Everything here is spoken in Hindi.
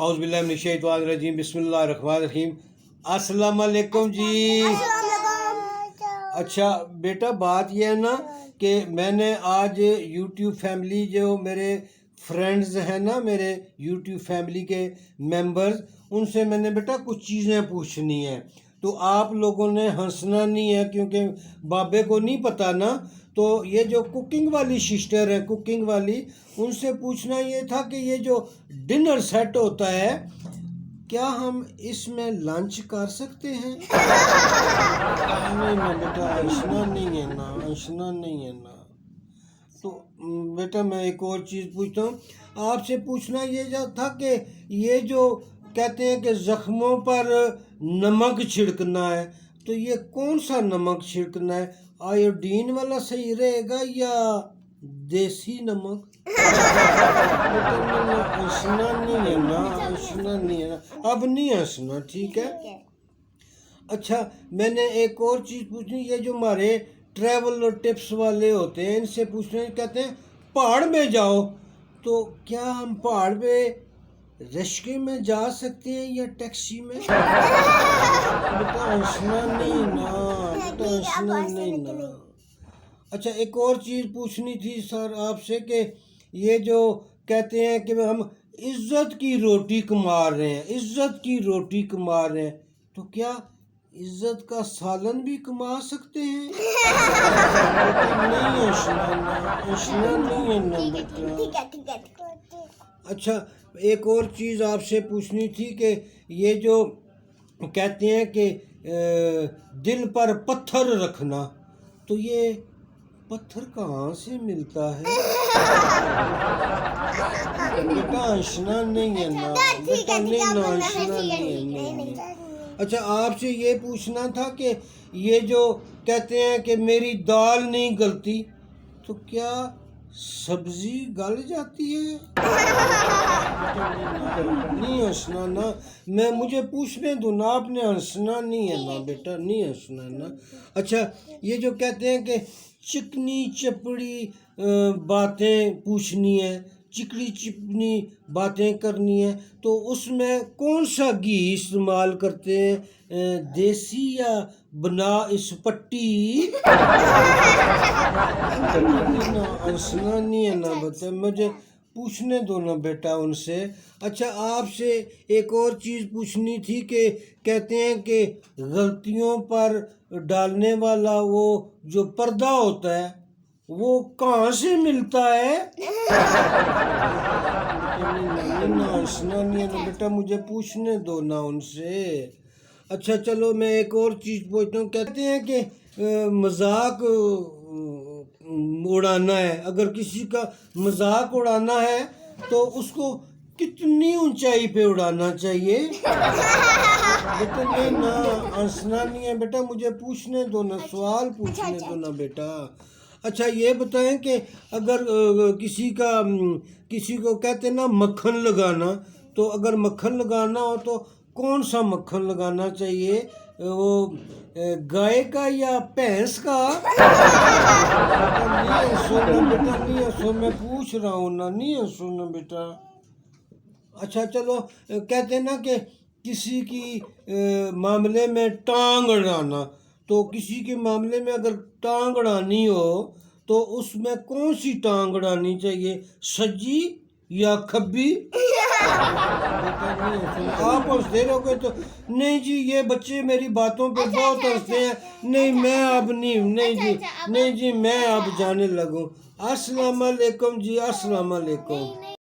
औज़ुबिल्लाहिमिनश्शैतानिर्रजीम बिस्मिल्लाहिर्रहमानिर्रहीम। अस्सलाम वालेकुम जी। अच्छा बेटा, बात यह है ना कि मैंने आज यूट्यूब फैमिली, जो मेरे फ्रेंड्स हैं ना, मेरे यूट्यूब फैमिली के मेंबर्स, उनसे मैंने बेटा कुछ चीज़ें पूछनी है। तो आप लोगों ने हंसना नहीं है, क्योंकि बाबे को नहीं पता ना। तो ये जो कुकिंग वाली सिस्टर है, कुकिंग वाली, उनसे पूछना ये था कि ये जो डिनर सेट होता है, क्या हम इसमें लंच कर सकते हैं? नहीं ना बेटा, हंसना नहीं है ना, हंसना नहीं है ना। तो बेटा मैं एक और चीज़ पूछता हूँ आपसे। पूछना ये जो था कि ये जो कहते हैं कि ज़ख्मों पर नमक छिड़कना है, तो ये कौन सा नमक छिड़कना है? आयोडीन वाला सही रहेगा या देसी नमक? हंसना नहीं है ना, हंसना नहीं है ना, अब नहीं हंसना, ठीक है। अच्छा, मैंने एक और चीज़ पूछनी। ये जो हमारे ट्रैवल और टिप्स वाले होते हैं, इनसे पूछने, कहते हैं पहाड़ में जाओ, तो क्या हम पहाड़ पे रिक्शे में जा सकते हैं या टैक्सी में? बेटा हंसना नहीं ना, बेटा हंसना नहीं ना। अच्छा, एक और चीज़ पूछनी थी सर आपसे कि ये जो कहते हैं कि हम इज्जत की रोटी कमा रहे हैं, इज्जत की रोटी कमा रहे हैं, तो क्या इज्जत का सालन भी कमा सकते हैं? नहीं हंसना ना, हंसना नहीं है ना बेटा। अच्छा, एक और चीज़ आपसे पूछनी थी कि ये जो कहते हैं कि दिल पर पत्थर रखना, तो ये पत्थर कहाँ से मिलता है? बेटा हंसना नहीं है ना, बेटा नहीं ना, हंसना नहीं है। अच्छा, आपसे ये पूछना था कि ये जो कहते हैं कि मेरी दाल नहीं गलती, तो क्या सब्जी गल जाती है? नहीं हंसना ना, मुझे पूछने दो ना, आपने हंसना नहीं है ना बेटा, नहीं हंसना ना। अच्छा, ये जो कहते हैं कि चिकनी चपड़ी बातें पूछनी है, चिकनी चिकनी बातें करनी है, तो उसमें कौन सा घी इस्तेमाल करते हैं, देसी या बना इस पट्टी? हंसना नहीं है ना बता, मुझे पूछने दो ना बेटा उनसे। अच्छा, आपसे एक और चीज़ पूछनी थी कि कहते हैं कि गलतियों पर डालने वाला वो जो पर्दा होता है, वो कहाँ से मिलता है? हंसना नहीं है ना बेटा, मुझे पूछने दो ना उनसे। अच्छा चलो, मैं एक और चीज़ पूछता हूँ। कहते हैं कि मजाक उड़ाना है, अगर किसी का मजाक उड़ाना है तो उसको कितनी ऊंचाई पे उड़ाना चाहिए? बेटा नहीं ना, हंसना नहीं है बेटा, मुझे पूछने दो ना, सवाल पूछने दो ना बेटा। अच्छा, ये बताएं कि अगर किसी को कहते हैं ना मक्खन लगाना, तो अगर मक्खन लगाना हो तो कौन सा मक्खन लगाना चाहिए? वो गाय का या भैंस का? बेटा नहीं हंसो ना, बेटा नहीं हंसो, मैं पूछ रहा हूँ ना, नहीं हंसो ना बेटा। अच्छा चलो, कहते हैं ना कि किसी की मामले में टांग अड़ाना, तो किसी के मामले में अगर टांग अड़ानी हो तो उसमें कौन सी टांग अड़ानी चाहिए, सज्जी या खब्बी? आप हंसते रहोगे तो नहीं जी, ये बच्चे मेरी बातों पे बहुत हंसते हैं। नहीं मैं अब नहीं, नहीं जी, नहीं जी, मैं अब जाने लगूं। अस्सलाम वालेकुम जी, अस्सलाम वालेकुम।